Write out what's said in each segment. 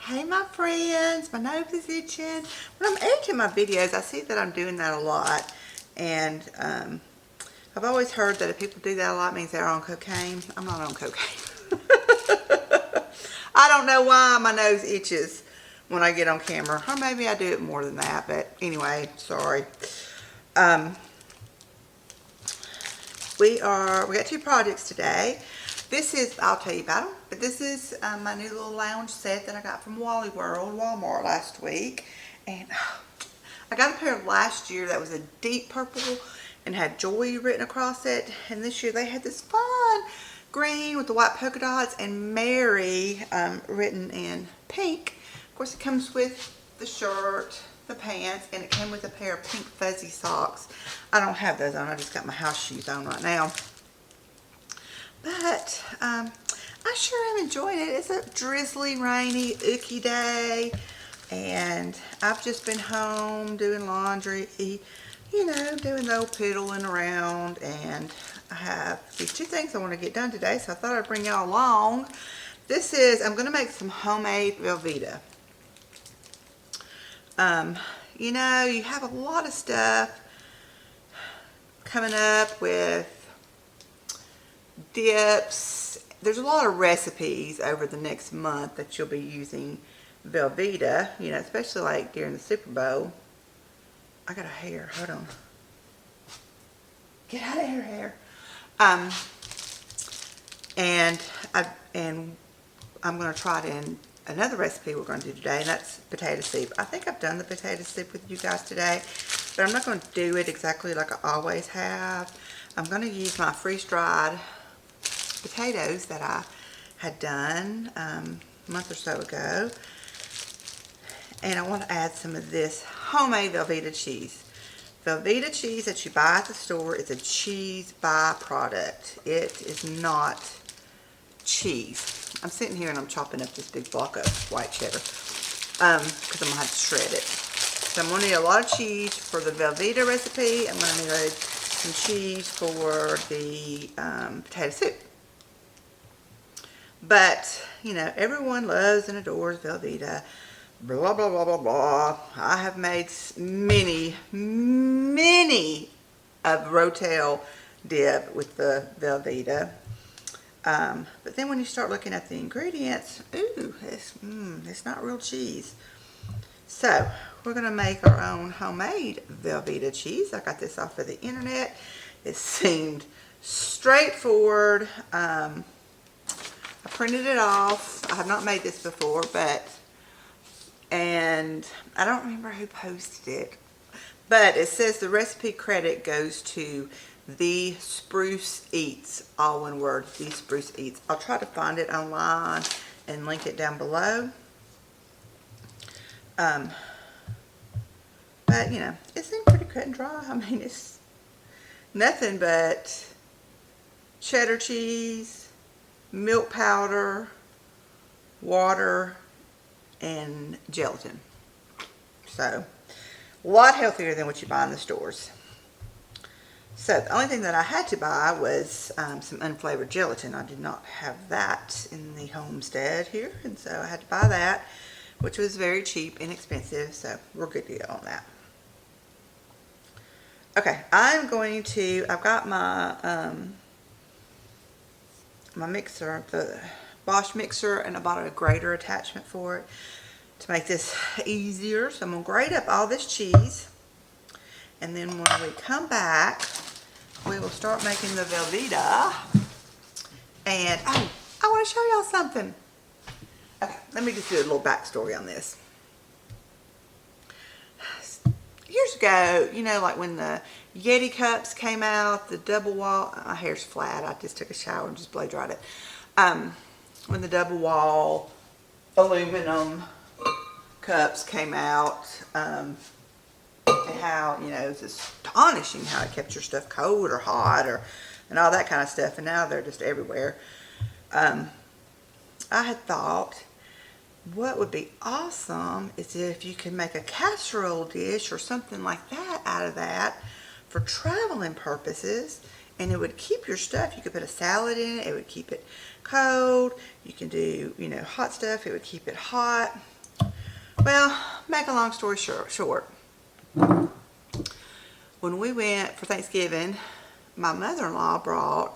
Hey my friends, my nose is itching. When I'm editing my videos, I see that I'm doing that a lot. And I've always heard that if people do that a lot, it means they're on cocaine. I'm not on cocaine. I don't know why my nose itches when I get on camera. Or maybe I do it more than that, but anyway, sorry. We got two projects today. This is, I'll tell you about them, but this is my new little lounge set that I got from Walmart last week. And I got a pair last year that was a deep purple and had Joy written across it. And this year they had this fun green with the white polka dots and Mary written in pink. Of course, it comes with the shirt, the pants, and it came with a pair of pink fuzzy socks. I don't have those on. I just got my house shoes on right now. But I sure am enjoying it. It's a drizzly, rainy, icky day. And I've just been home doing laundry, you know, doing the old piddling around. And I have these two things I want to get done today, so I thought I'd bring y'all along. This is, I'm going to make some homemade Velveeta. You know, you have a lot of stuff coming up with dips. There's a lot of recipes over the next month that you'll be using Velveeta, you know, especially like during the Super Bowl. I got a hair, hold on. Get out of here, hair. And I'm going to try it in another recipe we're going to do today, and that's potato soup. I think I've done the potato soup with you guys today, but I'm not going to do it exactly like I always have. I'm going to use my freeze-dried potatoes that I had done a month or so ago, and I want to add some of this homemade Velveeta cheese. Velveeta cheese that you buy at the store is a cheese byproduct. It is not cheese. I'm sitting here and I'm chopping up this big block of white cheddar because I'm going to have to shred it. So I'm going to need a lot of cheese for the Velveeta recipe. I'm going to need some cheese for the potato soup. But, you know, everyone loves and adores Velveeta. Blah, blah, blah, blah, blah. I have made many of Rotel dip with the Velveeta. But then when you start looking at the ingredients, ooh, it's not real cheese. So, we're going to make our own homemade Velveeta cheese. I got this off of the internet. It seemed straightforward. I printed it off. I have not made this before, and I don't remember who posted it, but it says the recipe credit goes to The Spruce Eats, all one word, The Spruce Eats. I'll try to find it online and link it down below. But, you know, it seems pretty cut and dry. I mean, it's nothing but cheddar cheese, milk powder, water, and gelatin. So, a lot healthier than what you buy in the stores. So, the only thing that I had to buy was some unflavored gelatin. I did not have that in the homestead here, and so I had to buy that, which was very cheap, inexpensive, so we're good to go on that. Okay, I've got my my mixer, the Bosch mixer, and I bought a grater attachment for it to make this easier. So I'm going to grate up all this cheese, and then when we come back, we will start making the Velveeta. And, oh, I want to show y'all something. Okay, let me just do a little backstory on this. Years ago, you know, like when the Yeti cups came out, the double wall, my hair's flat, I just took a shower and just blow dried it. When the double wall aluminum cups came out, and how, you know, it's astonishing how it kept your stuff cold or hot and all that kind of stuff, and now they're just everywhere. I had thought, what would be awesome is if you could make a casserole dish or something like that out of that for traveling purposes, and it would keep your stuff. You could put a salad in it. It would keep it cold. You can do, you know, hot stuff. It would keep it hot. Well, make a long story short, when we went for Thanksgiving, my mother-in-law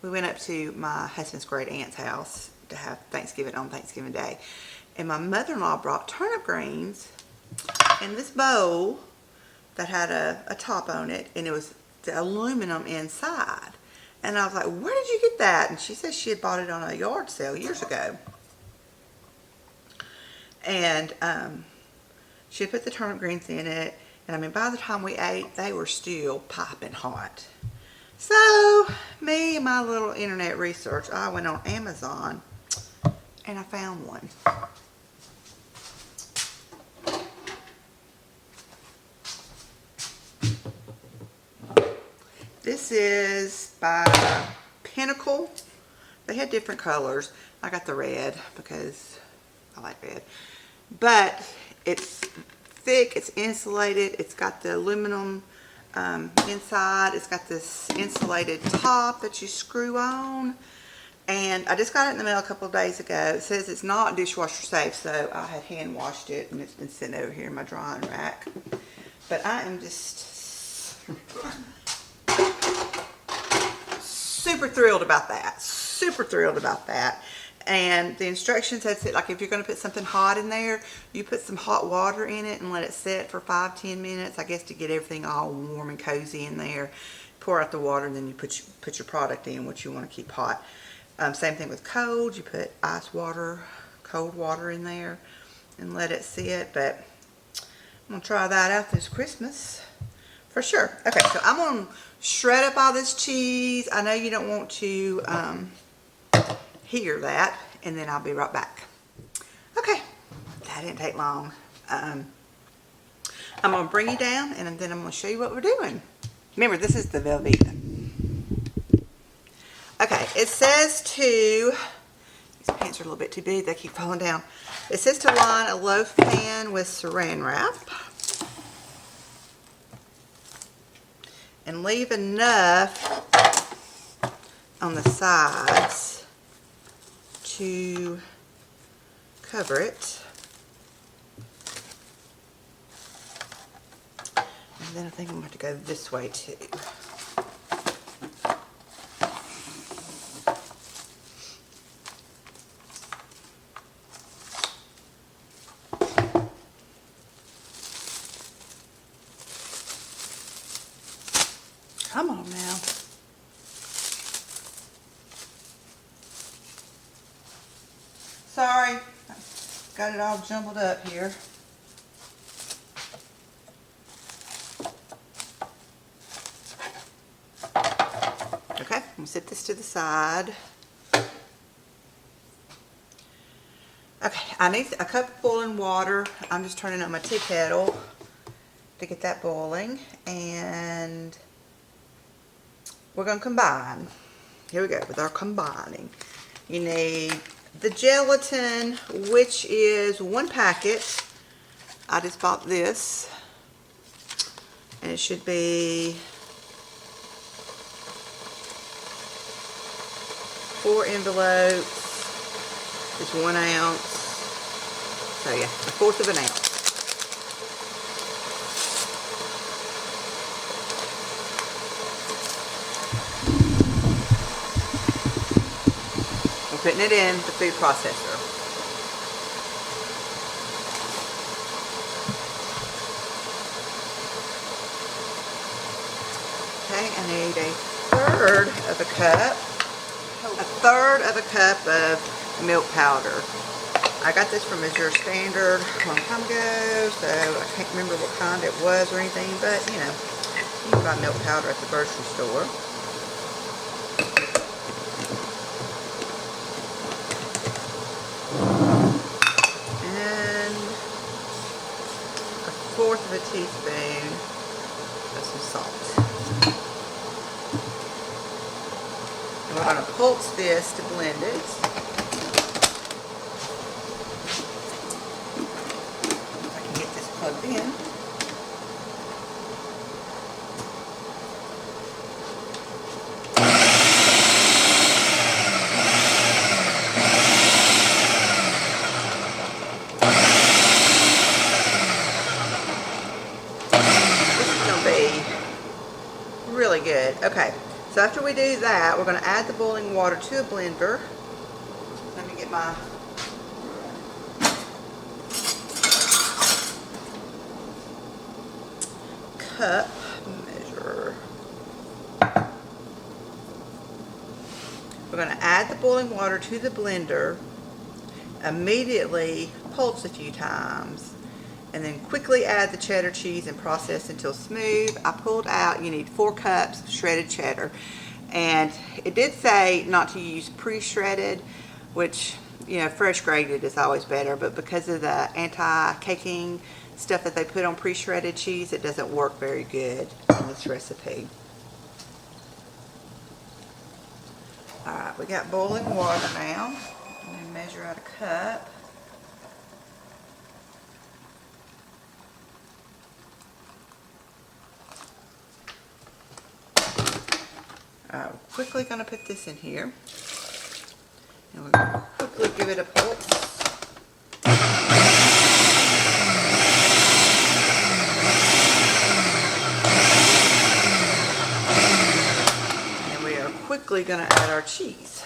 we went up to my husband's great aunt's house to have Thanksgiving on Thanksgiving Day. And my mother-in-law brought turnip greens in this bowl that had a top on it, and it was the aluminum inside. And I was like, where did you get that? And she said she had bought it on a yard sale years ago. And she had put the turnip greens in it. And I mean, by the time we ate, they were still piping hot. So, me and my little internet research, I went on Amazon and I found one. This is by Pinnacle. They had different colors. I got the red because I like red. But it's thick, it's insulated, it's got the aluminum inside, it's got this insulated top that you screw on. And I just got it in the mail a couple of days ago. It says it's not dishwasher safe, so I had hand washed it and it's been sitting over here in my drying rack. But I am just super thrilled about that. Super thrilled about that. And the instructions had said, like, if you're going to put something hot in there, you put some hot water in it and let it sit for 5-10 minutes, I guess, to get everything all warm and cozy in there. Pour out the water, and then you put your product in, what you want to keep hot. Same thing with cold. You put ice water, cold water in there and let it sit. But I'm going to try that out this Christmas for sure. Okay, so I'm going to shred up all this cheese. I know you don't want to hear that, and then I'll be right back. Okay, that didn't take long. I'm going to bring you down, and then I'm going to show you what we're doing. Remember, this is the Velveeta. Okay, it says to, these pants are a little bit too big, they keep falling down. It says to line a loaf pan with saran wrap and leave enough on the sides to cover it. And then I think I'm going to have to go this way too. Come on now. Sorry, got it all jumbled up here. Okay, I'm gonna set this to the side. Okay, I need a cup of boiling water. I'm just turning on my tea kettle to get that boiling, and we're gonna combine. Here we go with our combining. You need the gelatin, which is 1 packet. I just bought this, and it should be 4 envelopes. It's 1 ounce. So yeah, 1/4 of an ounce. Putting it in the food processor. Okay, I need a third of a cup of milk powder. I got this from Missouri Standard a long time ago, so I can't remember what kind it was or anything, but you know, you can buy milk powder at the grocery store. Fourth of a teaspoon of some salt. And we're going to pulse this to blend it. If I can get this plugged in. Okay, so after we do that, we're going to add the boiling water to a blender. Let me get my cup measure. We're going to add the boiling water to the blender, immediately pulse a few times, and then quickly add the cheddar cheese and process until smooth. I pulled out, you need 4 cups of shredded cheddar, and it did say not to use pre-shredded, which, you know, fresh grated is always better, but because of the anti-caking stuff that they put on pre-shredded cheese, it doesn't work very good in this recipe. Alright, we got boiling water now. I'm going to measure out a cup. Alright, we're quickly going to put this in here. And we're going to quickly give it a pulse. And we are quickly going to add our cheese.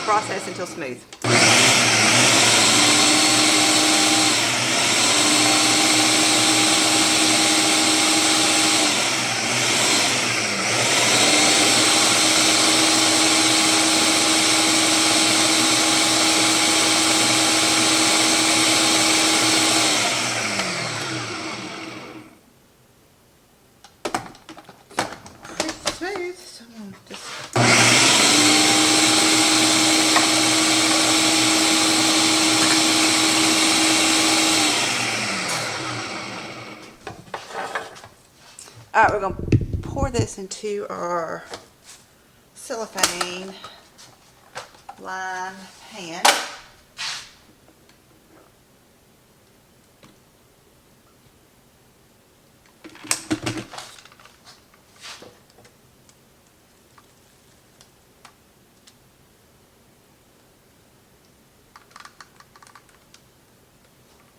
Process until smooth. Pretty smooth, so I'm gonna just Alright, we're going to pour this into our cellophane lined pan.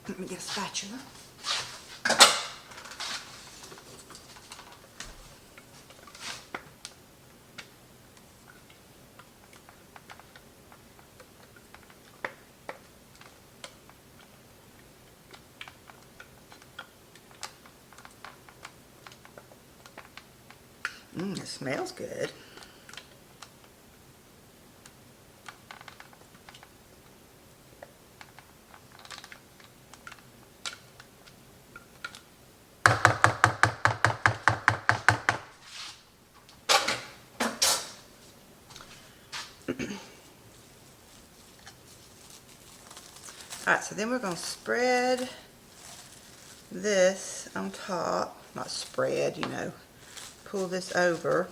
Let me get a spatula. It smells good. Alright, so then we're going to spread this on top. Not spread, you know. Pull this over.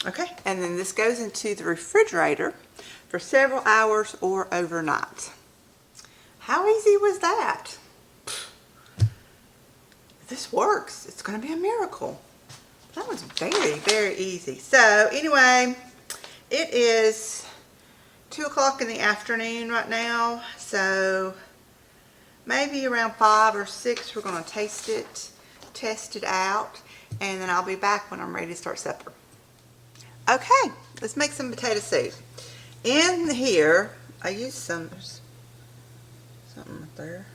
Okay, and then this goes into the refrigerator for several hours or overnight. How easy was that? This works. It's going to be a miracle. That was very, very easy. So anyway, it is 2 o'clock in the afternoon right now. So maybe around 5 or 6 we're going to taste it, test it out, and then I'll be back when I'm ready to start supper. Okay, let's make some potato soup. In here, I used something right there.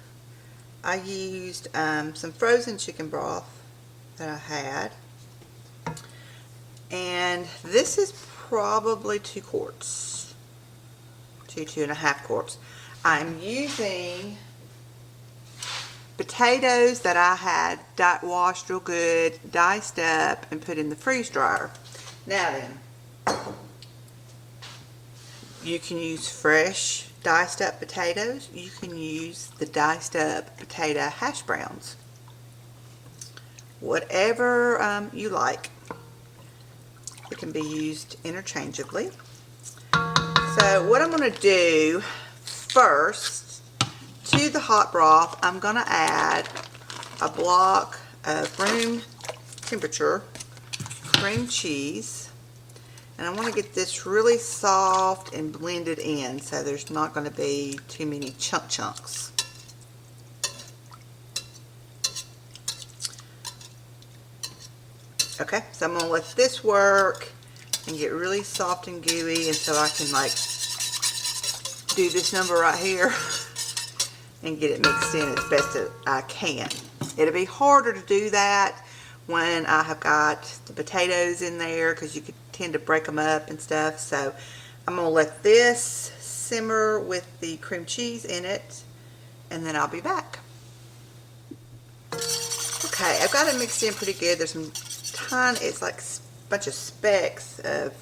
I used some frozen chicken broth that I had. And this is probably 2 quarts. 2.5 quarts. I'm using potatoes that I had washed real good, diced up, and put in the freeze dryer. Now then, you can use fresh diced up potatoes. You can use the diced up potato hash browns. Whatever you like. It can be used interchangeably. So what I'm going to do first, to the hot broth, I'm going to add a block of room temperature cream cheese. And I want to get this really soft and blended in so there's not going to be too many chunks. Okay, so I'm going to let this work and get really soft and gooey until I can like do this number right here and get it mixed in as best as I can. It'll be harder to do that when I have got the potatoes in there because you could tend to break them up and stuff. So I'm going to let this simmer with the cream cheese in it and then I'll be back. Okay, I've got it mixed in pretty good. There's some tiny, it's like a bunch of specks of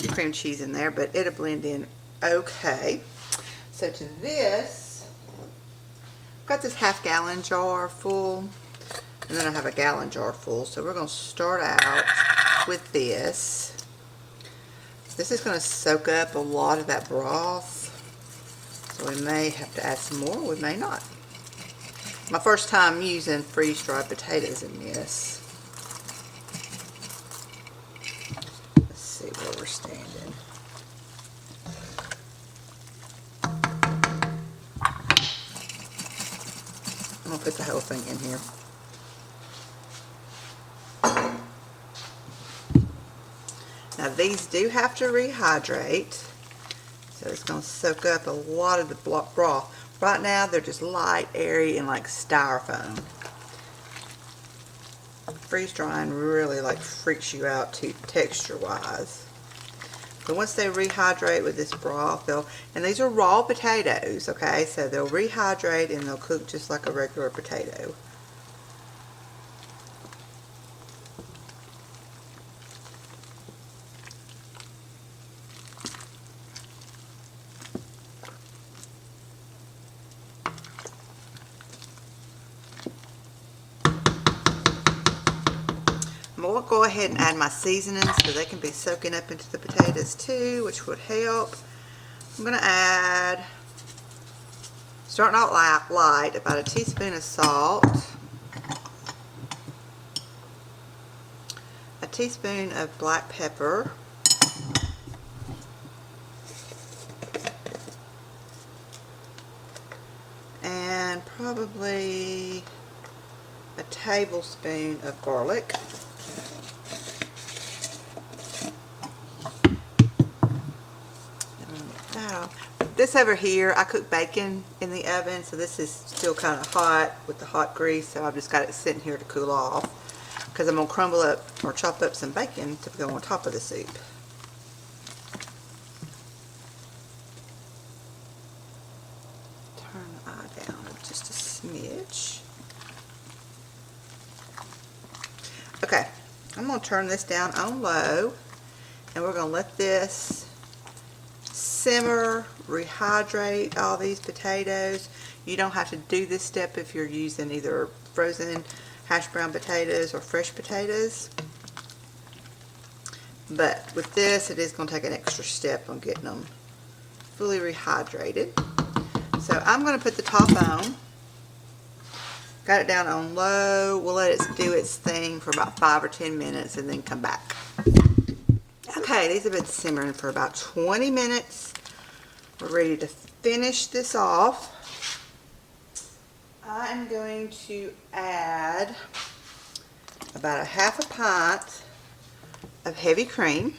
cream cheese in there, but it'll blend in okay. So to this, I've got this half-gallon jar full, and then I have a gallon jar full. So we're going to start out with this. This is going to soak up a lot of that broth, so we may have to add some more, we may not. My first time using freeze-dried potatoes in this. Let's see where we're standing. I'm going to put the whole thing in here. Now these do have to rehydrate, so it's going to soak up a lot of the broth. Right now they're just light, airy, and like styrofoam. Freeze drying really like freaks you out too, texture wise. But once they rehydrate with this broth, and these are raw potatoes, okay, so they'll rehydrate and they'll cook just like a regular potato. I'm going to go ahead and add my seasonings so they can be soaking up into the potatoes too, which would help. I'm going to add, starting out light, about a teaspoon of salt, a teaspoon of black pepper, and probably a tablespoon of garlic. This over here, I cook bacon in the oven, so this is still kind of hot with the hot grease, so I've just got it sitting here to cool off because I'm going to crumble up or chop up some bacon to go on top of the soup. Turn the eye down just a smidge. Okay, I'm going to turn this down on low, and we're going to let this simmer, rehydrate all these potatoes. You don't have to do this step if you're using either frozen hash brown potatoes or fresh potatoes. But with this, it is going to take an extra step on getting them fully rehydrated. So I'm going to put the top on. Got it down on low. We'll let it do its thing for about 5 or 10 minutes and then come back. Okay, these have been simmering for about 20 minutes. We're ready to finish this off. I am going to add about a half a pint of heavy cream,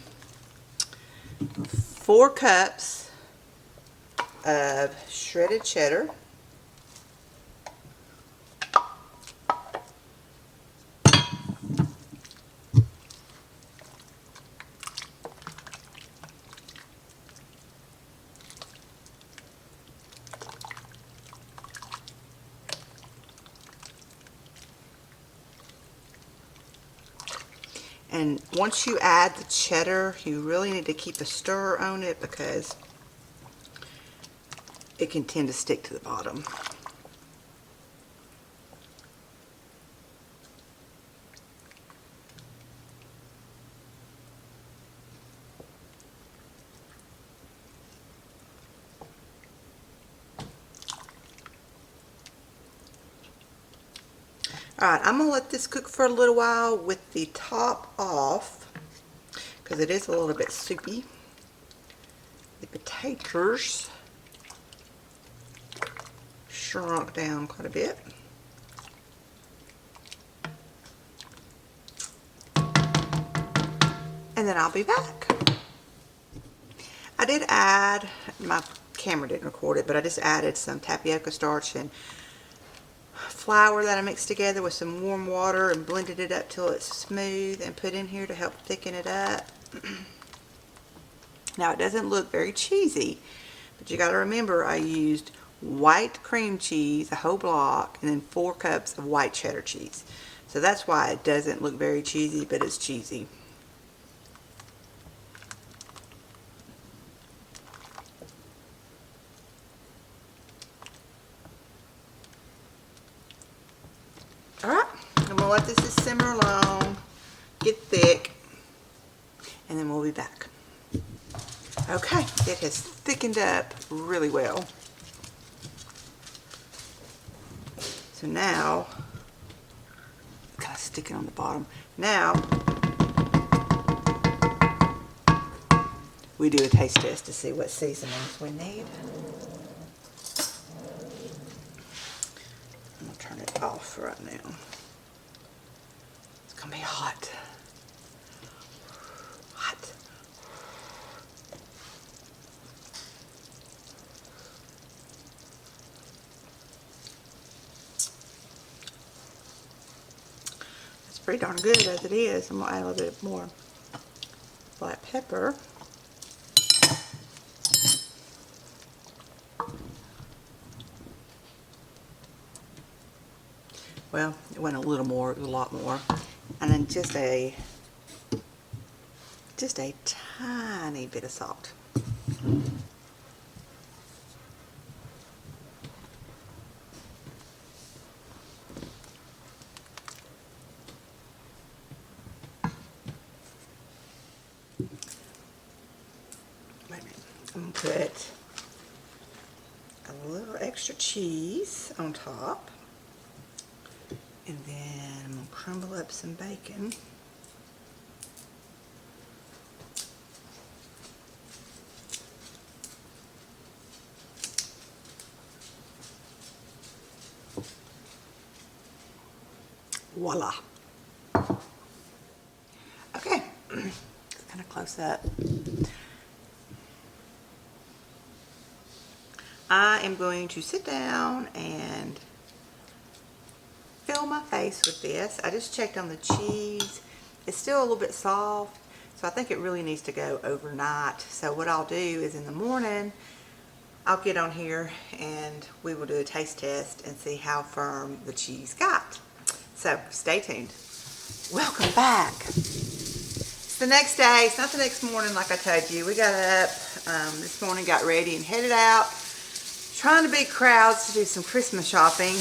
4 cups of shredded cheddar, and once you add the cheddar, you really need to keep a stir on it because it can tend to stick to the bottom. Alright, I'm going to let this cook for a little while with the top off because it is a little bit soupy. The potatoes shrunk down quite a bit. And then I'll be back. I did add, my camera didn't record it, but I just added some tapioca starch and flour that I mixed together with some warm water and blended it up till it's smooth and put in here to help thicken it up. Now it doesn't look very cheesy, but you got to remember I used white cream cheese, a whole block, and then 4 cups of white cheddar cheese. So that's why it doesn't look very cheesy, but it's cheesy. Alright, I'm going to let this just simmer along, get thick, and then we'll be back. Okay, it has thickened up really well. So now, kind of sticking on the bottom. Now, we do a taste test to see what seasonings we need. I'm going to turn it off right now. It's going to be hot. Hot. It's pretty darn good as it is. I'm going to add a little bit more black pepper. Well, it went a little more, a lot more. And then just a tiny bit of salt. Wait a minute. I'm going to put a little extra cheese on top. And then I'm going to crumble up some bacon. Voila. Okay, it's kind of close up. I am going to sit down and fill my face with this. I just checked on the cheese. It's still a little bit soft, so I think it really needs to go overnight. So what I'll do is in the morning, I'll get on here and we will do a taste test and see how firm the cheese got. So stay tuned. Welcome back. It's the next day. It's not the next morning like I told you. We got up this morning, got ready and headed out. Trying to beat crowds to do some Christmas shopping.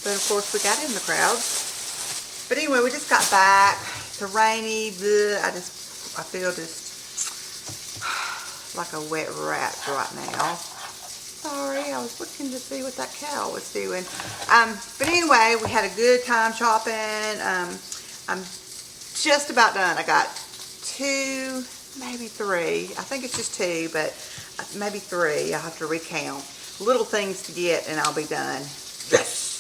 But of course we got in the crowds. But anyway, we just got back. It's rainy. Bleh. I feel just like a wet rat right now. Sorry, I was looking to see what that cow was doing. But anyway, we had a good time shopping. I'm just about done. I got 2, maybe 3. I think it's just 2, but maybe 3. I'll have to recount. Little things to get and I'll be done. Yes!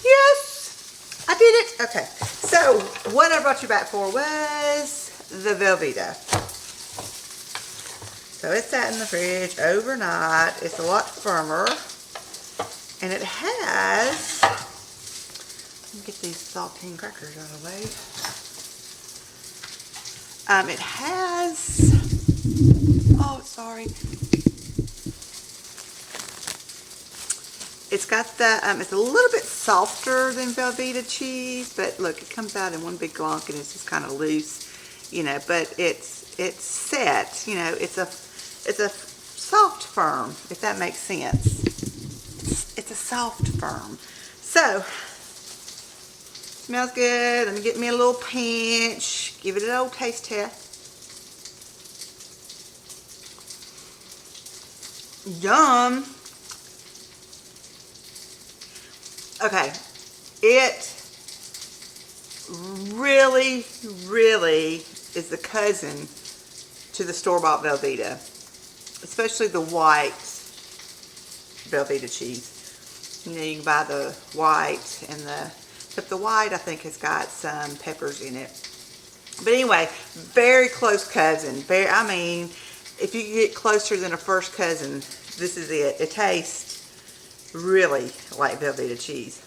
Yes! I did it! Okay, so what I brought you back for was the Velveeta. So it sat in the fridge overnight. It's a lot firmer. And it has, let me get these saltine crackers out of the way. It has, oh, sorry. It's got the, it's a little bit softer than Velveeta cheese, but look, it comes out in one big glunk and it's just kind of loose, you know, but it's set, you know, it's a soft firm, if that makes sense. It's a soft firm. So, smells good. Let me get me a little pinch, give it an old taste test. Yum. Okay, it really, really is the cousin to the store-bought Velveeta, especially the white Velveeta cheese. You know, you can buy the white and but the white I think has got some peppers in it. But anyway, very close cousin. I mean, if you get closer than a first cousin, this is it. It tastes really like Velveeta cheese.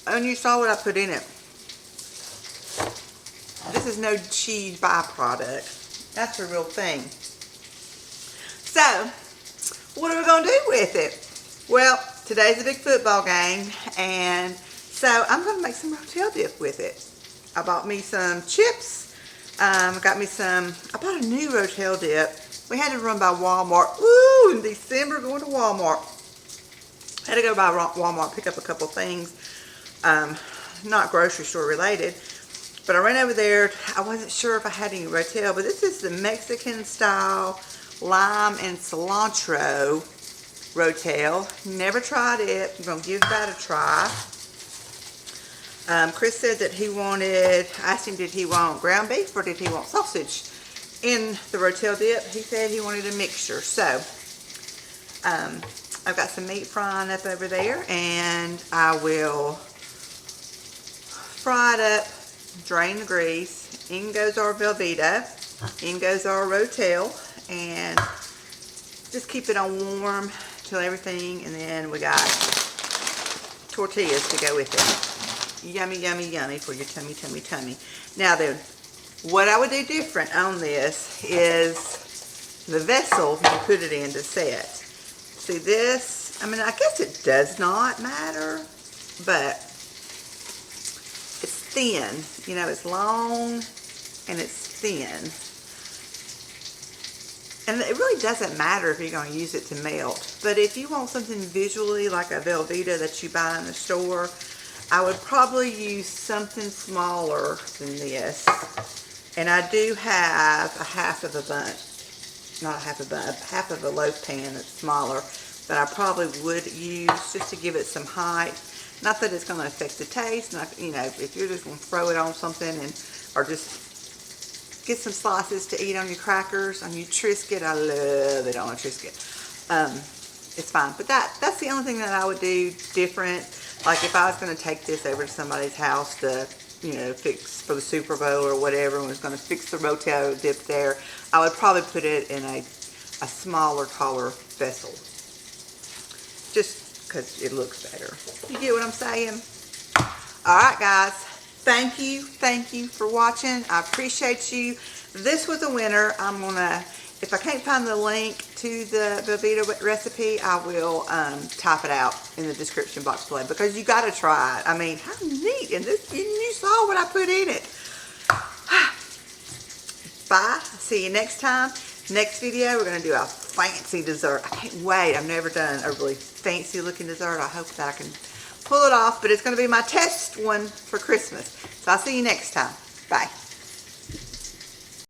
And you saw what I put in it. This is no cheese byproduct. That's a real thing. So, what are we going to do with it? Well, today's a big football game, and so I'm going to make some rotel dip with it. I bought me some chips. I bought a new rotel dip. We had to run by Walmart. Ooh, in December, going to Walmart. I had to go by Walmart, pick up a couple things. Not grocery store related. But I ran over there. I wasn't sure if I had any rotel, but this is the Mexican style lime and cilantro rotel. Never tried it. I'm going to give that a try. Chris said that I asked him, did he want ground beef or did he want sausage in the rotel dip? He said he wanted a mixture. So, I've got some meat frying up over there, and I will fry it up, drain the grease. In goes our Velveeta, in goes our rotel, and just keep it on warm till everything, and then we got tortillas to go with it. Yummy, yummy, yummy for your tummy, tummy, tummy. Now then, what I would do different on this is the vessel you put it in to set. See this, I mean, I guess it does not matter, but it's thin. You know, it's long and it's thin. And it really doesn't matter if you're going to use it to melt. But if you want something visually like a Velveeta that you buy in the store, I would probably use something smaller than this. And I do have a half of a loaf pan that's smaller that I probably would use just to give it some height. Not that it's going to affect the taste. You know, if you're just going to throw it on something or just get some slices to eat on your crackers, on your Triscuit. I love it on a Triscuit. It's fine. But that's the only thing that I would do different. Like if I was going to take this over to somebody's house to, you know, fix for the Super Bowl or whatever, and was going to fix the rotel dip there, I would probably put it in a smaller, taller vessel. Just because it looks better. You get what I'm saying? Alright guys, thank you for watching. I appreciate you. This was a winner. I'm gonna, if I can't find the link to the Velveeta recipe, I will type it out in the description box below, because you gotta try it. I mean, how neat. And you saw what I put in it. Bye. See you next time. Next video, we're going to do a fancy dessert. I can't wait. I've never done a really fancy looking dessert. I hope that I can pull it off, but it's going to be my test one for Christmas. So I'll see you next time. Bye.